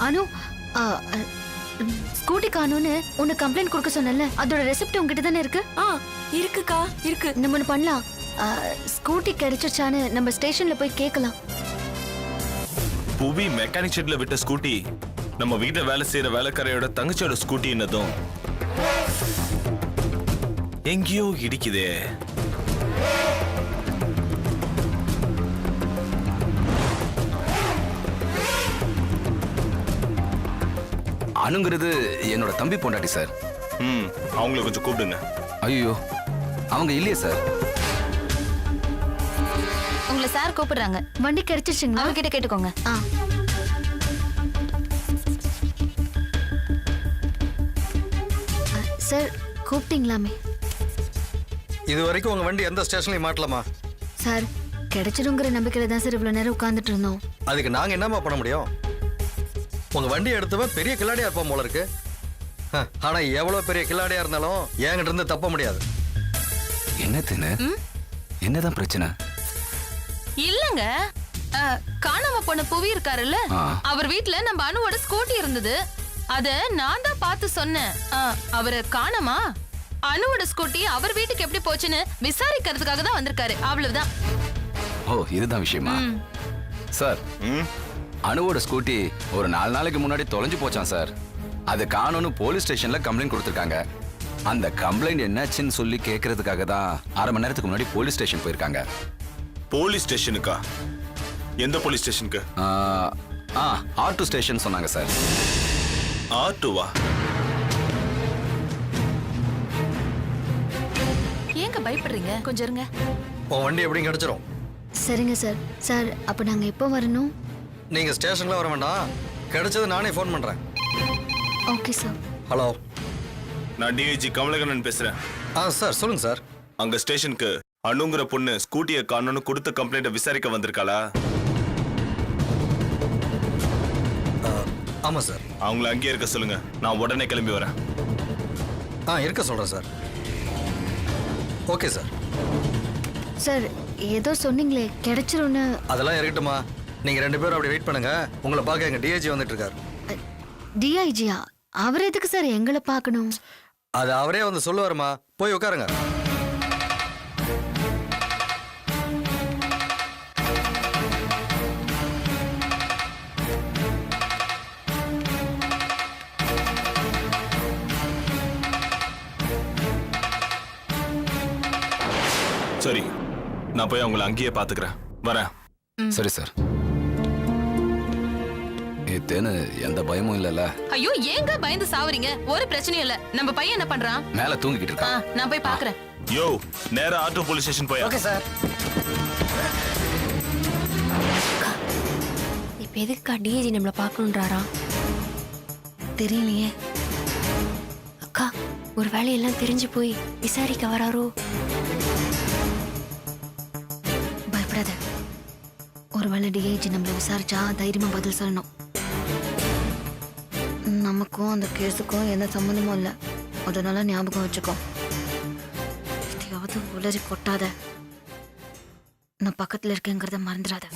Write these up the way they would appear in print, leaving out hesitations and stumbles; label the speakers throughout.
Speaker 1: அனு, scooty காணோன்னு உன்னை complaint கொடுக்க சொன்னல, அதோட ரெசிப்ட் உங்ககிட்ட தானே இருக்கு?
Speaker 2: இருக்குக்கா, இருக்கு.
Speaker 1: நம்ம ஒண்ணு பண்ணலாம், ஸ்கூட்டி கிடைச்சிருச்சான்னு நம்ம ஸ்டேஷன்ல போய் கேட்கலாம்.
Speaker 3: புவி மெக்கானிக் ஷெட்ல விட்ட ஸ்கூட்டி நம்ம வீட்டை வேலை செய்யற வேலைக்காரையோட தங்கச்சியோட ஸ்கூட்டி என்னதும் எங்கேயோ இடிக்குதே.
Speaker 4: அனுங்கிறது என்னோட தம்பி பொண்டாட்டி சார்.
Speaker 3: அவங்களை கொஞ்சம் கூப்பிடுங்க.
Speaker 4: ஐயோ, அவங்க இல்லையே சார்.
Speaker 1: உங்களை சார் கூப்பிடுறாங்க. வண்டி கிடைச்சிருச்சுங்களா? அவங்க கிட்ட கேட்டுக்கோங்க. சார் கூப்பிட்டீங்களாமே?
Speaker 5: இது வரைக்கும் உங்க வண்டி எந்த ஸ்டேஷன்லயும் மாட்டலாமா?
Speaker 1: சார் கிடைச்சிடுங்கிற நம்பிக்கையில தான் சார் இவ்வளவு நேரம் உட்கார்ந்துட்டு இருந்தோம்.
Speaker 5: அதுக்கு நாங்க என்னமா பண்ண முடியும்? உங்க வண்டி எடுத்தவன் பெரிய கில்லாடியா இருப்பான் போல இருக்கு. ஆனா எவ்வளவு பெரிய கில்லாடியா இருந்தாலும் என்கிட்ட இருந்து தப்ப முடியாது.
Speaker 4: என்னதான் பிரச்சனை?
Speaker 2: இல்லங்க, காணாம போன புவி இருக்காருல்ல, அவர் வீட்ல நம்ம அனுவோட ஸ்கூட்டி இருந்தது. அத நான் தான் பார்த்து சொன்னேன். அவரு காணாமா, அனுவோட ஸ்கூட்டி அவர் வீட்டுக்கு எப்படி போச்சுன்னு விசாரிக்கிறதுக்காக தான் வந்திருக்காரு. அவ்வளவுதான்.
Speaker 4: ஓ, இதுதான் விஷயமா? சார், அனுவோட ஸ்கூட்டி ஒரு 4 நாளைக்கு முன்னாடி தொலைஞ்சு போச்சான் சார். அது காணோன்னு போலீஸ் ஸ்டேஷன்ல கம்ப்ளைண்ட் கொடுத்திருக்காங்க. அந்த கம்ப்ளைண்ட் என்னாச்சுன்னு சொல்லி கேட்கறதுக்காக தான் 1/2 மணி நேரத்துக்கு முன்னாடி போலீஸ் ஸ்டேஷன் போயிருக்காங்க.
Speaker 3: போலீஸ் ஸ்டேஷனுக்கா? எந்த போலீஸ் ஸ்டேஷனுக்கு?
Speaker 4: R2 ஸ்டேஷன் சொன்னாங்க சார்.
Speaker 3: R2வா?
Speaker 2: ஏங்க பயப்படுறீங்க? கொஞ்சம் இருங்க.
Speaker 5: உன் வண்டி எப்படியும் கிடைச்சிரும்.
Speaker 1: சரிங்க சார். சார் அப்ப நாங்க எப்போ வரணும்?
Speaker 5: நீங்க ஸ்டேஷன்ல வர வேண்டாம், கிடைச்சது நானே ஃபோன் பண்றேன்.
Speaker 1: Okay sir.
Speaker 3: ஹலோ, நான் டிஐஜி கமலகண்ணன் பேசுறேன்.
Speaker 5: சார் சொல்லுங்க சார்.
Speaker 3: அங்க ஸ்டேஷனுக்கு அனுங்கிற பொண்ணு ஸ்கூட்டியை காணோன்னு கொடுத்த கம்ப்ளைண்ட விசாரிக்க வந்திருக்காளா?
Speaker 5: ஆமா சார்.
Speaker 3: அவங்கள அங்கேயே இருக்க சொல்லுங்க, நான் உடனே கிளம்பி வரேன்.
Speaker 5: இருக்க சொல்றேன் சார். Okay sir.
Speaker 1: சார் ஏதோ சொன்னீங்களே கிடைச்சிரும்னு.
Speaker 5: அதெல்லாம் இருக்கட்டுமா, நீங்க 2 பேரும் அப்படி வெயிட் பண்ணுங்க. உங்களை பார்க்க எங்க டிஐஜி வந்துட்டு இருக்காரு.
Speaker 1: டிஐஜியா? அவர் எதுக்கு சார் எங்களை பார்க்கணும்?
Speaker 5: அது அவரே வந்து சொல்லுவாருமா, போய் உட்காருங்க.
Speaker 3: சரி, நான் போய் அவங்களை அங்கேயே பாத்துக்கிறேன். வரேன்.
Speaker 4: சரி சார். ஏத்தேன்னு எந்த பயமும் இல்லல.
Speaker 2: ஐயோ, ஏங்க பயந்து சாவறீங்க? ஒரு பிரச்சனையும் இல்ல. நம்ம பையன் என்ன பண்றான்?
Speaker 4: மேல தூங்கிட்டு இருக்கான்.
Speaker 2: நான் போய் பார்க்கறேன்.
Speaker 3: யோ, நேரா R2 போலீஸ் ஸ்டேஷன் போய்.
Speaker 5: Okay sir.
Speaker 2: இப்ப எதுக்கு டிஏஜி நம்மள பார்க்கணும்ன்றாரா?
Speaker 1: தெரியலையே.
Speaker 2: அக்கா, ஒரு வேலையெல்லாம் தெரிஞ்சு போய் விசாரிக்க வராரோ?
Speaker 1: பயப்படாத. ஒருவேளை டிஐஜி நம்மள விசாரிச்சா தைரியமா பதில் சொல்லணும். நமக்கும் அந்த கேஸுக்கும் எந்த சம்மந்தமும் இல்லை. அதனால ஞாபகம் வச்சுக்கோ. எதையாவது உளறி கொட்டாத. நான் பக்கத்துல இருக்கேங்கிறத மறந்துடாத.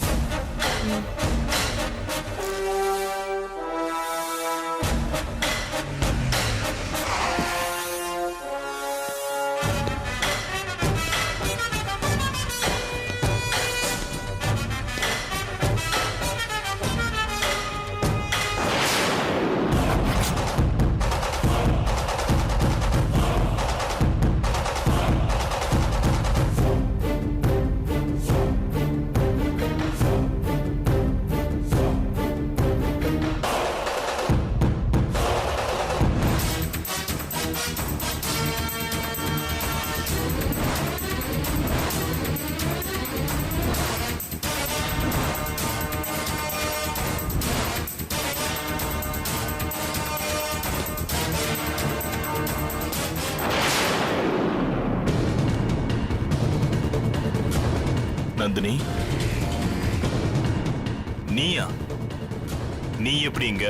Speaker 3: நந்தினி, நீயா? நீ எப்படி இங்க?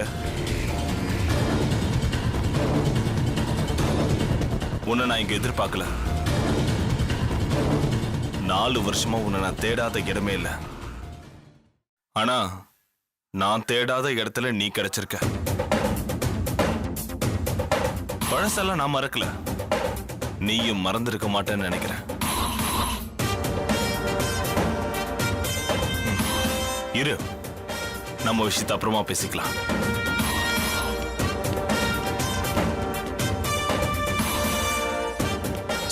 Speaker 3: உன்னை நான் இங்க எதிர்பார்க்கல. 4 வருஷமா உன்னை நான் தேடாத இடமே இல்ல. ஆனா நான் தேடாத இடத்துல நீ கிடைச்சிருக்க. பழசெல்லாம் நான் மறக்கல, நீயும் மறந்திருக்க மாட்டேன்னு நினைக்கிறேன். இரு, நம்ம விஷயத்தை அப்புறமா பேசிக்கலாம்.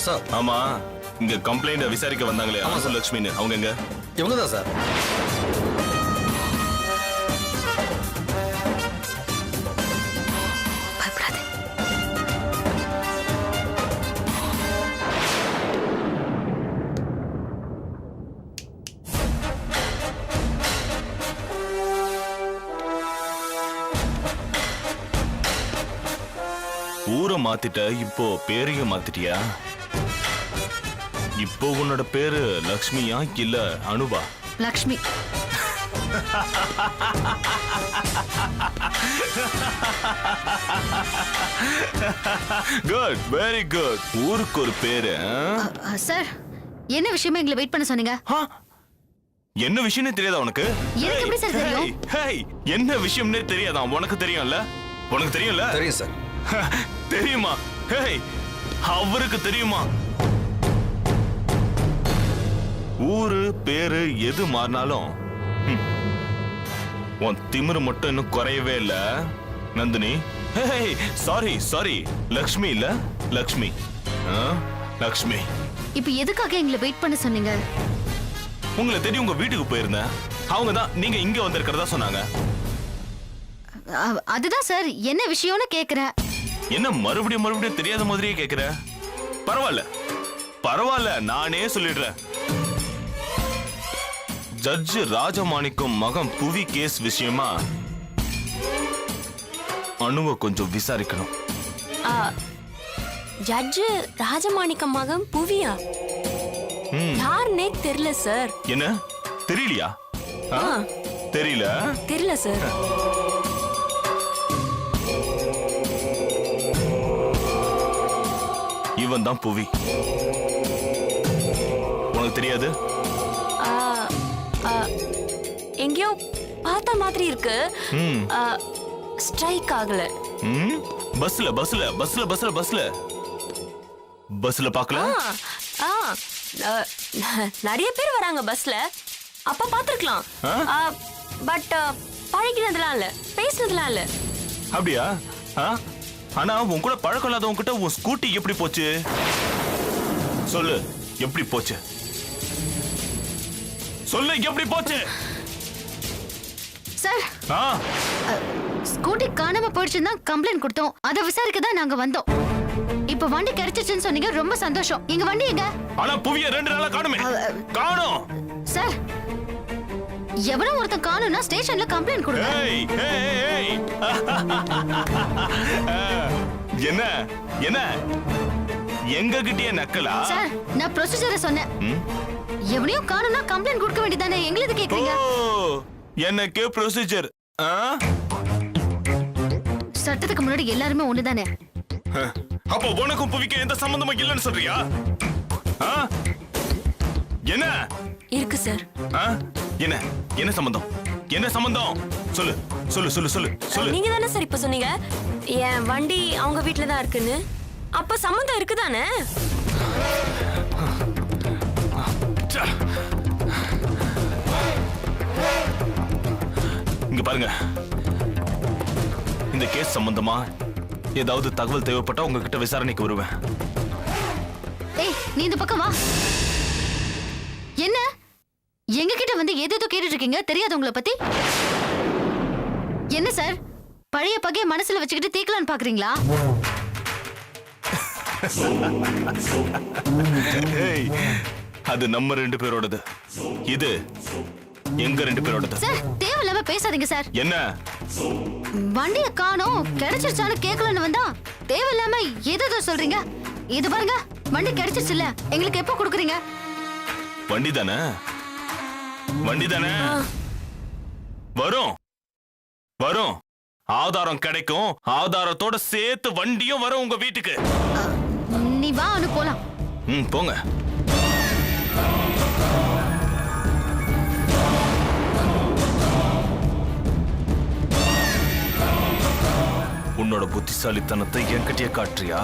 Speaker 5: சார்
Speaker 3: ஆமா, இங்க கம்ப்ளைண்ட் விசாரிக்க வந்தாங்களே லட்சுமின்னு, அவங்க எங்க?
Speaker 5: இவங்க தான் சார்.
Speaker 1: பயப்படாத.
Speaker 3: ஊரை மாத்திட்ட, இப்போ பேரையும் மாத்திட்டியா? இப்போ உன்னோட பேரு லக்ஷ்மியா இல்ல Anupa?
Speaker 1: Lakshmi.
Speaker 3: Good, very good. ஊருக்கு ஒரு பேரு.
Speaker 1: சார், என்ன விஷயமா எங்களை வெயிட் பண்ண சொன்னீங்க?
Speaker 3: என்ன விஷயம்னே தெரியாதா உனக்கு?
Speaker 1: எனக்கு எப்படி சார் தெரியும்?
Speaker 3: ஹேய், என்ன விஷயம்னே தெரியாதா உனக்கு? தெரியும்ல, உனக்கு தெரியும்ல?
Speaker 5: தெரியும் சார்.
Speaker 3: தெரியுமா? ஹேய், அவருக்கு தெரியுமா? ஊரு பேரு எது மாறினாலும் உன் திமிரு மட்டும் இன்னும் குறையவே இல்ல நந்தினி. சாரி சாரி, லக்ஷ்மி இல்ல, லக்ஷ்மி. லக்ஷ்மி.
Speaker 1: இப்ப எதுக்காக எங்களை வெயிட் பண்ண சொன்னீங்க?
Speaker 3: உங்களை தெரியும், உங்க வீட்டுக்கு போயிருந்தேன். அவங்க தான் நீங்க இங்க வந்திருக்கிறதா சொன்னாங்க.
Speaker 1: அதுதான் சார், என்ன விஷயம்னு கேக்குறேன்.
Speaker 3: என்ன மறுபடியும் மறுபடியும் தெரியாத மாதிரியே கேக்குற? பரவாயில்ல பரவாயில்ல, நானே சொல்லிடுறேன். ஜட்ஜ் ராஜமாணிக்கம் மகன் புவி கேஸ் விஷயமா அனுவை கொஞ்சம் விசாரிக்கணும்.
Speaker 6: ஜட்ஜு ராஜமாணிக்கம் மகன் புவியா? யாருன்னே தெரியல சார்.
Speaker 3: என்ன தெரியலையா? தெரியல
Speaker 6: தெரியல சார்.
Speaker 3: இவன் தான் புவி. உனக்கு தெரியாது?
Speaker 6: எங்கேயோ பார்த்த மாதிரி இருக்கு. ஸ்ட்ரைக் ஆகல.
Speaker 3: பஸ்ல பஸ்ல பஸ்ல பஸ்ல பஸ்ல பஸ்ல பார்க்கல?
Speaker 6: நிறைய பேர் வராங்க பஸ்ல, அப்ப பாத்துருக்கலாம். பட் பழகினதுலாம் இல்ல, பேசினதுலாம் இல்ல.
Speaker 3: அப்படியா? ஆனா உன் கூட பழக்கம் இல்லாதவங்க கிட்ட உன் ஸ்கூட்டி எப்படி போச்சு? சொல்லு, எப்படி போச்சு? சொல்லு, எப்படி போச்சு?
Speaker 1: சார், ஸ்கூட்டி காணாம போயிடுச்சுன்னு தான் கம்ப்ளைண்ட் கொடுத்தோம். அதை விசாரிக்க தான் நாங்க வந்தோம். இப்ப வண்டி கிடைச்சிச்சுன்னு சொன்னீங்க, ரொம்ப சந்தோஷம். எங்க வண்டி எங்க?
Speaker 3: ஆனா புவிய 2 நாளா காணுமே. காணோம்.
Speaker 1: சார், எவனோ ஒருத்தன் காணும்னா ஸ்டேஷன்ல கம்ப்ளைண்ட் கொடுங்க.
Speaker 3: என்ன என்ன எங்க கிட்டே நக்கலா?
Speaker 1: சார், நான் ப்ரொசீஜரை சொன்னேன். எவனையும் காணும்னா கம்ப்ளைண்ட் கொடுக்க வேண்டியதானே, எங்களுக்கு கேக்குறீங்க?
Speaker 3: எனக்கு ப்ரொசீஜர்.
Speaker 1: சட்டத்துக்கு முன்னாடி எல்லாருமே ஒண்ணுதானே.
Speaker 3: அப்போ உனக்கும் புவிக்கு எந்த சம்பந்தமும் இல்லைன்னு சொல்றியா? என்ன
Speaker 6: இருக்கு சார்.
Speaker 3: என்ன என்ன சம்பந்தம்? என்ன சம்பந்தம்? சொல்லு சொல்லு சொல்லு சொல்லு சொல்லு.
Speaker 6: நீங்க தானே சார் இப்ப சொன்னீங்க என் வண்டி அவங்க வீட்டுல தான் இருக்குன்னு. அப்ப சம்பந்தம் இருக்குதானே?
Speaker 3: இங்க பாருங்க, இந்த கேஸ் சம்பந்தமா ஏதாவது தகவல் தேவைப்பட்டா உங்ககிட்ட விசாரணைக்கு வருவேன்.
Speaker 1: ஏய், நீ இந்த பக்கம் வா. என்ன எங்க கிட்ட வந்து ஏதேதோ கேட்டுட்டு இருக்கீங்க, தெரியாது உங்களை பத்தி? என்ன சார், பழைய பகைய மனசுல வச்சுக்கிட்டு தீக்கலான்னு பாக்குறீங்களா?
Speaker 3: அது நம்ம 2 பேரோடது, இது எங்க 2 பேரோடது.
Speaker 1: சார், தேவையில்லாம பேசாதீங்க சார்.
Speaker 3: என்ன
Speaker 1: வண்டிய காணோம், கிடைச்சிருச்சான்னு கேட்கலன்னு வந்தா தேவையில்லாம ஏதேதோ சொல்றீங்க. இது பாருங்க, வண்டி கிடைச்சிருச்சுல, எங்களுக்கு எப்போ கொடுக்குறீங்க?
Speaker 3: வண்டி தானே, வண்டி தானே, வரும் வரும். ஆதாரம் கிடைக்கும், ஆதாரத்தோட சேர்த்து வண்டியும் வரும் உங்க வீட்டுக்கு.
Speaker 1: நீ வா, அனு போலாம்.
Speaker 3: போங்க. உன்னோட புத்திசாலித்தனத்தை என்கிட்டயே காட்டுறியா?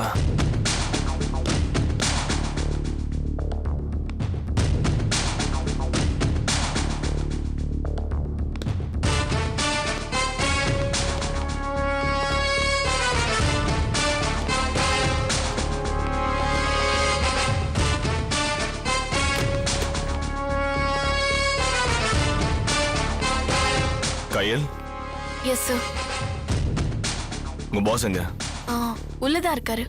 Speaker 3: கயல்,
Speaker 7: எஸ் சார்.
Speaker 3: உங்க பாஸ் எங்க?
Speaker 7: உள்ளதா இருக்காரு.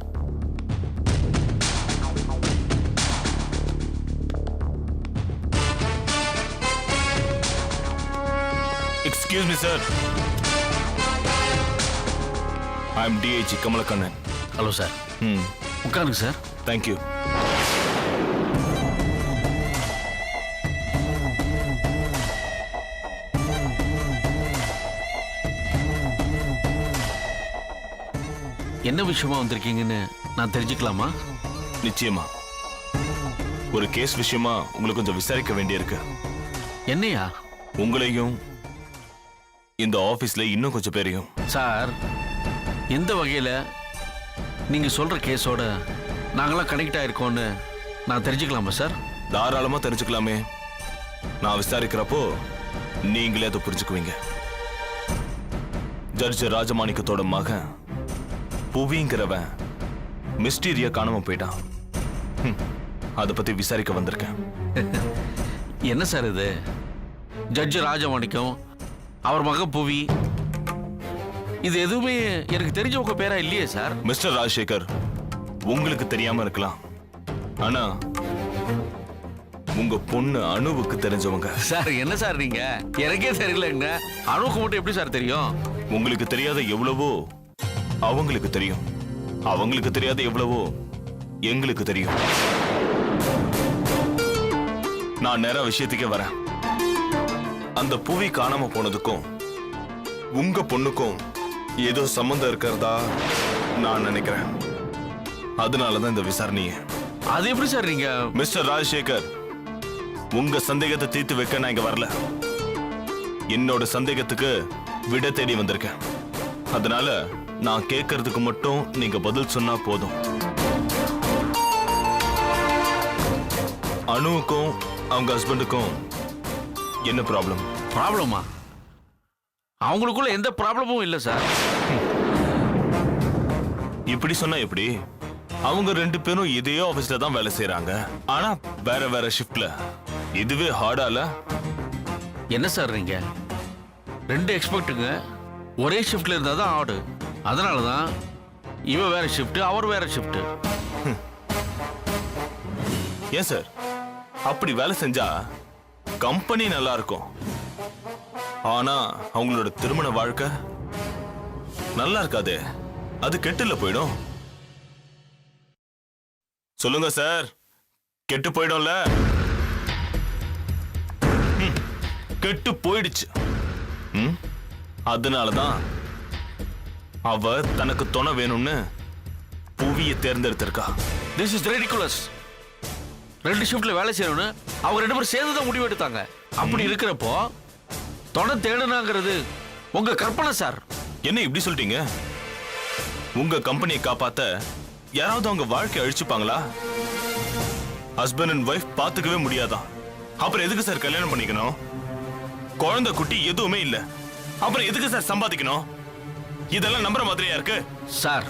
Speaker 3: Excuse me sir. I am DIG Kamalakannan.
Speaker 8: Hello sir. உட்காருங்க சார்.
Speaker 3: தேங்க்யூ.
Speaker 8: என்ன விஷயமா வந்திருக்கீங்கன்னு நான் தெரிஞ்சுக்கலாமா?
Speaker 3: நிச்சயமா. ஒரு கேஸ் விஷயமா உங்களுக்கு கொஞ்சம் விசாரிக்க வேண்டியிருக்கு.
Speaker 8: என்னையா?
Speaker 3: உங்களையும் இந்த ஆபீஸ்ல இன்னும் கொஞ்சம் பேரையும்.
Speaker 8: சார், எந்த வகையில நீங்க சொல்ற கேஸோட நாங்களாம் கனெக்ட் ஆயிருக்கோம்னு நான் தெரிஞ்சுக்கலாமா சார்?
Speaker 3: தாராளமா தெரிஞ்சுக்கலாமே. நான் விசாரிக்கிறப்போ நீங்களே அதை புரிஞ்சுக்குவீங்க. ஜட்ஜ் ராஜமாணிக்கத்தோட மகன் புவிங்கிறவன் மிஸ்டீரியா காணாம போயிட்டான். அதை பத்தி விசாரிக்க வந்திருக்கேன்.
Speaker 8: என்ன சார் இது? ஜட்ஜ் ராஜமாணிக்கம், அவர் மகன் புவி, இது எதுவுமே எனக்கு தெரிஞ்சவங்க பேரா இல்லையே சார்.
Speaker 3: மிஸ்டர் ராஜசேகர், உங்களுக்கு தெரியாம இருக்கலாம், ஆனா உங்க பொண்ணு அணுவுக்கு தெரிஞ்சவங்க.
Speaker 8: சார் என்ன சார் நீங்க? எனக்கே தெரியலங்க. அணுவுக்கு மட்டும் எப்படி சார் தெரியும்?
Speaker 3: உங்களுக்கு தெரியாத எவ்வளவோ அவங்களுக்கு தெரியும், அவங்களுக்கு தெரியாத எவ்வளவோ எங்களுக்கு தெரியும். நான் நேரா விஷயத்துக்கே வரேன். அந்த புவி காணாம போனதுக்கும் உங்க பொண்ணுக்கும் ஏதோ சம்பந்தம் இருக்கிறதா நான் நினைக்கிறேன். அதனாலதான் இந்த விசாரணையே.
Speaker 8: அது எப்படி சார் நீங்க?
Speaker 3: மிஸ்டர் ராஜசேகர், உங்க சந்தேகத்தை தீர்த்து வைக்க நான் இங்க வரல. என்னோட சந்தேகத்துக்கு விட தேடி வந்திருக்கேன். அதனால நான் கேட்கறதுக்கு மட்டும் நீங்க பதில் சொன்னா போதும். அணுவுக்கும் அவங்க ஹஸ்பண்டுக்கும் என்ன ப்ராப்ளம்?
Speaker 8: ப்ராப்ளமா? அவங்களுக்குள்ள எந்த ப்ராப்ளமும் இல்ல சார்.
Speaker 3: இப்படி சொன்னா எப்படி? அவங்க ரெண்டு பேரும் இதே ஆபீஸ்ல தான் வேலை செய்யறாங்க, ஆனா வேற வேற ஷிஃப்ட்ல. இதுவே ஹார்டால.
Speaker 8: என்ன சார் நீங்க? ரெண்டு எக்ஸ்பர்ட்டுங்க ஒரே ஷிஃப்ட்ல இருந்தா தான் ஆடு. அதனாலதான் இவ வேற ஷிஃப்ட், அவர் வேற ஷிஃப்ட்.
Speaker 3: ஏன் சார் அப்படி வேலை செஞ்சா கம்பெனி நல்லா இருக்கும், ஆனா அவங்களோட திருமண வாழ்க்கை நல்லா இருக்காது. அது கெட்டுல போயிடும். சொல்லுங்க சார், கெட்டு போயிடும்ல? கெட்டு போயிடுச்சு. அதனாலதான் அவ தனக்கு துணை வேணும்னு புவியை தேர்ந்தெடுத்திருக்கா.
Speaker 8: This is ridiculous. ரெண்டு ஷிஃப்ட்ல வேலை செய்யணும்னு அவங்க ரெண்டு பேரும் சேர்ந்து தான் முடிவு எடுத்தாங்க. அப்படி இருக்கிறப்போ துணை தேடுனாங்கிறது உங்க கற்பனை சார்.
Speaker 3: என்ன இப்படி சொல்லிட்டீங்க? உங்க கம்பெனியை காப்பாத்த யாராவது அவங்க வாழ்க்கையை அழிச்சுப்பாங்களா? ஹஸ்பண்ட் அண்ட் ஒய்ஃப் பாத்துக்கவே முடியாதான், அப்புறம் எதுக்கு சார் கல்யாணம் பண்ணிக்கணும்? குழந்தை குட்டி எதுவுமே இல்ல, அப்புறம் எதுக்கு சார் சம்பாதிக்கணும்? இதெல்லாம் நம்புற மாதிரியா இருக்கு
Speaker 8: சார்?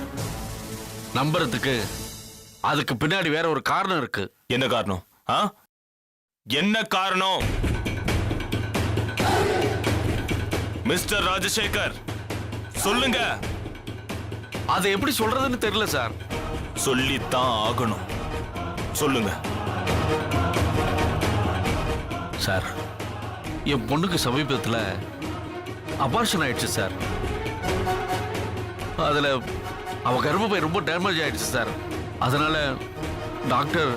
Speaker 8: நம்புறதுக்கு அதுக்கு பின்னாடி வேற ஒரு காரணம் இருக்கு.
Speaker 3: என்ன காரணம்? என்ன காரணம்? மிஸ்டர் ராஜசேகர் சொல்லுங்க.
Speaker 8: அதை எப்படி சொல்றதுன்னு தெரியல சார்.
Speaker 3: சொல்லித்தான் ஆகணும், சொல்லுங்க.
Speaker 8: சார், என் பொண்ணுக்கு சமீபத்தில் அபார்ஷன் ஆயிடுச்சு சார். அதுல அவ கர்ப்பப்பை ரொம்ப டேமேஜ் ஆயிடுச்சு சார். அதனால டாக்டர்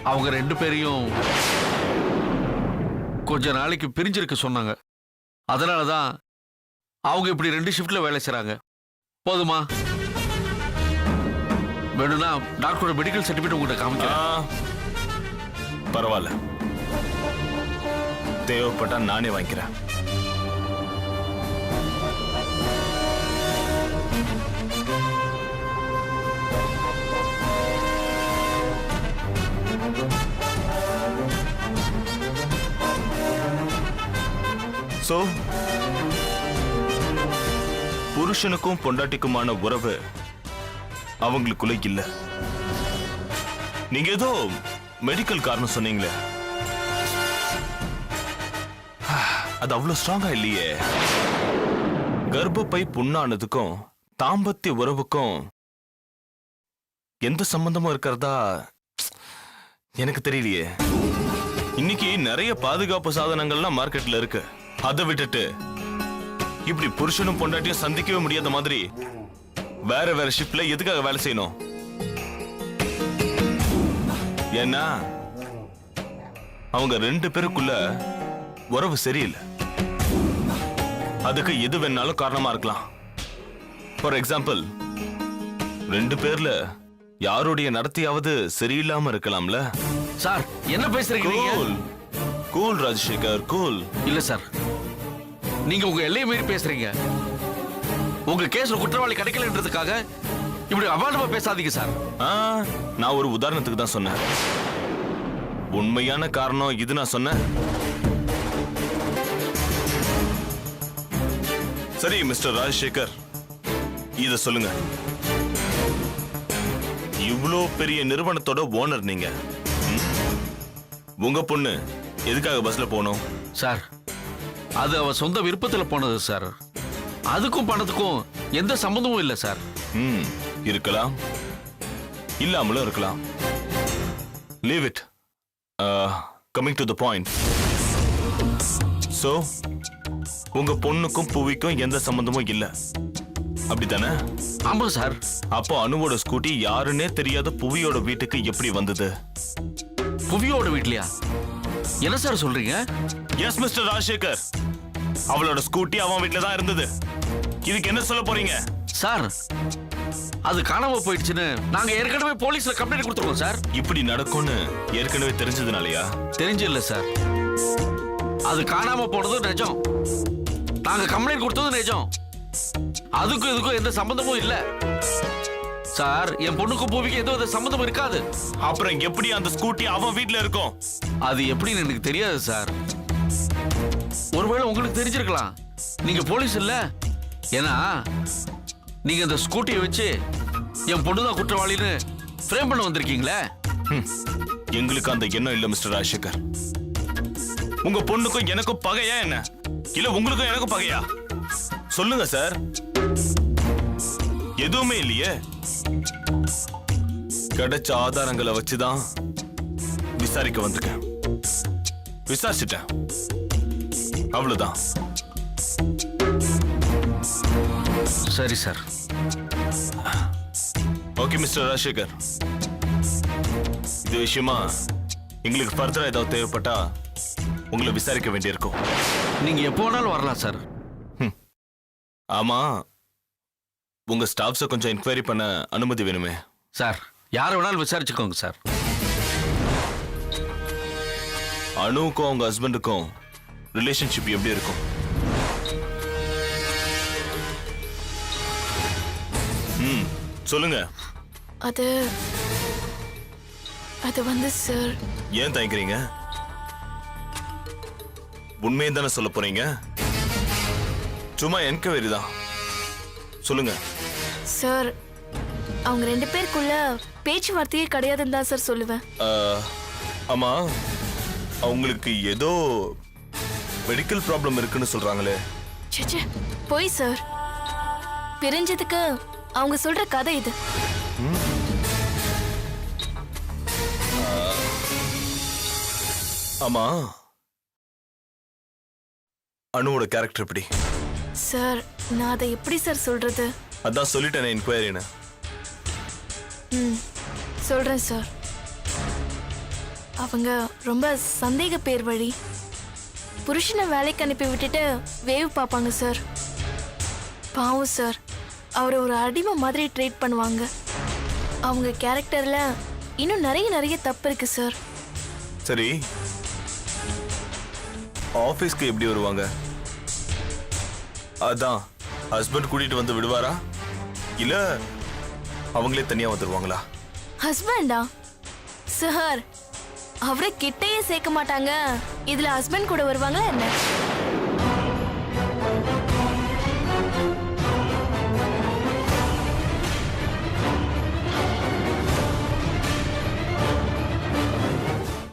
Speaker 8: அவங்க ரெண்டு பேரையும் கொஞ்ச நாளைக்கு பிரிஞ்சிருக்க சொன்னாங்க. அதனாலதான் அவங்க இப்படி ரெண்டு ஷிஃப்ட்ல வேலை செய்றாங்க. போதுமா? வேணும்னா டாக்டரோட மெடிக்கல் சர்டிபிகேட் உங்ககிட்ட காமிக்கிறேன்.
Speaker 3: பரவாயில்ல, தேவைப்பட்டா நானே வாங்கிக்கிறேன். சோ புருஷனுக்கும் பொண்டாட்டிக்குமான உறவு அவங்களுக்குள்ள இல்ல. நீங்க ஏதோ மெடிக்கல் காரணம் சொன்னீங்களே, அது அவ்வளவு ஸ்ட்ராங்கா இல்லையே. கர்ப்பப்பை புண்ணானதுக்கும் தாம்பத்திய உறவுக்கும் எந்த சம்பந்தமும் இருக்கிறதா எனக்கு தெரியலையே. இன்னைக்கு நிறைய பாதுகாப்பு சாதனங்கள்லாம் மார்க்கெட்ல இருக்கு. அதை விட்டுட்டு இப்படி புருஷனும் பொண்டாட்டியும் சந்திக்கவே முடியாத மாதிரி வேற வேற ஷிப்ட்ல எதுக்காக வேலை செய்யணும்? ஏன்னா அவங்க 2 பேருக்குள்ள உறவு சரியில்லை. அதுக்கு எது வேணாலும் காரணமா இருக்கலாம். ஃபார் எக்ஸாம்பிள், 2 பேர்ல யாருடைய நடத்தையாவது சரியில்லாம இருக்கலாம்ல.
Speaker 8: சார் என்ன பேசுறீங்க நீங்க?
Speaker 3: Cool cool Rajasekhar, cool.
Speaker 8: இல்ல சார், நீங்க உங்க எல்லையை மீறி பேசுறீங்க. உங்க கேஸ்ல குற்றவாளி கிடைக்கலன்றதுக்காக இப்படி அபாண்டமா பேசாதீங்க சார்.
Speaker 3: நான் ஒரு உதாரணத்துக்கு தான் சொன்னேன். உண்மையான காரணம் இது நான் சொன்னேன். சரி மிஸ்டர் ராஜசேகர், இத சொல்லுங்க. இவ்வளோ பெரிய நிறுவனத்தோட ஓனர் நீங்க. உங்க பொண்ணு எதுக்காக பஸ்ல போனோம்?
Speaker 8: சார் அது அவ சொந்த விருப்பத்துல போனது சார். அதுக்கும் பணத்துக்கும் எந்த சம்பந்தமும் இல்ல சார்.
Speaker 3: இருக்கலாம், இல்லாமலும் இருக்கலாம். Leave it. Coming to the point. So உங்க பொண்ணுக்கும் புவிக்கும் எந்த சம்பந்தமும் இல்ல, அப்படித்தானே?
Speaker 8: ஆமா சார்.
Speaker 3: அப்போ அனுவோட ஸ்கூட்டி யாருன்னே தெரியாத புவியோட வீட்டுக்கு எப்படி வந்தது?
Speaker 8: புவியோட வீட்லயா? என்ன சார் சொல்றீங்க?
Speaker 3: எஸ் மிஸ்டர் ராஜசேகர், அவளோட ஸ்கூட்டி அவன் வீட்ல தான் இருந்தது. இதுக்கு என்ன சொல்ல போறீங்க?
Speaker 8: சார் அது காணாம போயிடுச்சுன்னு நாங்க ஏற்கனவே போலீஸ்ல கம்ப்ளைண்ட் கொடுத்துருக்கோம் சார்.
Speaker 3: இப்படி நடக்கும்னு ஏற்கனவே தெரிஞ்சதுனாலயா?
Speaker 8: தெரிஞ்சு இல்ல சார், அது காணாம போனது நிஜம். நாங்க கம்ப்ளைண்ட் கொடுத்தது நிஜம். அதுக்கும் இதுக்கும் எந்த சம்பந்தமும் இல்ல சார். என் பொண்ணுக்கும் பூவிக்கு எந்த வித சம்பந்தமும் இருக்காது.
Speaker 3: அப்புறம் எப்படி அந்த ஸ்கூட்டி அவன் வீட்ல இருக்கும்?
Speaker 8: அது எப்படின்னு எனக்கு தெரியாது சார். ஒருவேளை உங்களுக்கு தெரிஞ்சிருக்கலாம், நீங்க போலீஸ் இல்ல. ஏன்னா நீங்க அந்த ஸ்கூட்டியை வச்சு என் பொண்ணுதான் குற்றவாளின்னு ஃப்ரேம் பண்ண வந்திருக்கீங்களே.
Speaker 3: எங்களுக்கு அந்த எண்ணம் இல்ல மிஸ்டர் ராஜசேகர். உங்க பொண்ணுக்கும் எனக்கும் பகையா என்ன? இல்ல உங்களுக்கும் எனக்கும் பகையா? சொல்லுங்க சார். எதுவுமே இல்லையே. கிடைச்ச ஆதாரங்களை வச்சுதான் விசாரிக்க வந்திருக்கேன். விசாரிச்சுட்டேன், அவ்வளவுதான்.
Speaker 8: சரி சார்.
Speaker 3: ஓகே மிஸ்டர் ராஜசேகர், இது விஷயமா எங்களுக்கு ஃபர்தரா ஏதாவது தேவைப்பட்டா உங்களை விசாரிக்க வேண்டியிருக்கும்.
Speaker 8: நீங்க எப்போ வேணாலும் வரலாம் சார்.
Speaker 3: ஆமா, உங்க ஸ்டாஃப்ஸை கொஞ்சம் என்கொயரி பண்ண அனுமதி வேணுமே.
Speaker 8: சார் யாரை வேணாலும் விசாரிச்சுக்கோங்க சார்.
Speaker 3: அனுவுக்கும் அவங்க ஹஸ்பண்டுக்கும் ரிலேஷன்ஷிப் எப்படி இருக்கும்? சொல்லுங்க.
Speaker 7: அது வந்து சார்.
Speaker 3: ஏன் தயங்குறீங்க? உண்மையை தானே சொல்ல போறீங்க? சும்மா என்கொயரி தான், சொல்லுங்க.
Speaker 7: சார் அவங்க 2 பேருக்குள்ள பேச்சுவார்த்தையே கிடையாதுன்னு தான் சார் சொல்லுவேன்.
Speaker 3: ஆமா, அவங்களுக்கு ஏதோ மெடிக்கல் ப்ராப்ளம் இருக்குன்னு சொல்றாங்களே.
Speaker 7: சேச்சே போய் சார். பிரிஞ்சதுக்கு அவங்க சொல்ற கதை இது.
Speaker 3: ஆமா, அனுவோட கேரக்டர் எப்படி?
Speaker 7: சார் நான் அதை எப்படி சார் சொல்றது?
Speaker 3: அதான் சொல்லிட்டேன் என்கொயரின்னு.
Speaker 7: சொல்றேன் சார். அவங்க ரொம்ப சந்தேக பேர் வழி. புருஷனை வேலைக்கு அனுப்பி விட்டுட்டு வேவ் பார்ப்பாங்க சார். பாவம் சார், அவரை ஒரு அடிமை மாதிரி ட்ரீட் பண்ணுவாங்க. அவங்க கேரக்டர்ல இன்னும் நிறைய தப்பு இருக்கு சார்.
Speaker 3: சரி, ஆபீஸ்க்கு எப்படி வருவாங்க? அதான் ஹஸ்பண்ட் கூட்டிட்டு வந்து விடுவாரா, இல்ல அவங்களே தனியா வந்துருவாங்களா?
Speaker 7: ஹஸ்பண்டா சார்? அவரை கிட்டையே சேர்க்க மாட்டாங்க, இதுல ஹஸ்பண்ட் கூட வருவாங்களா என்ன?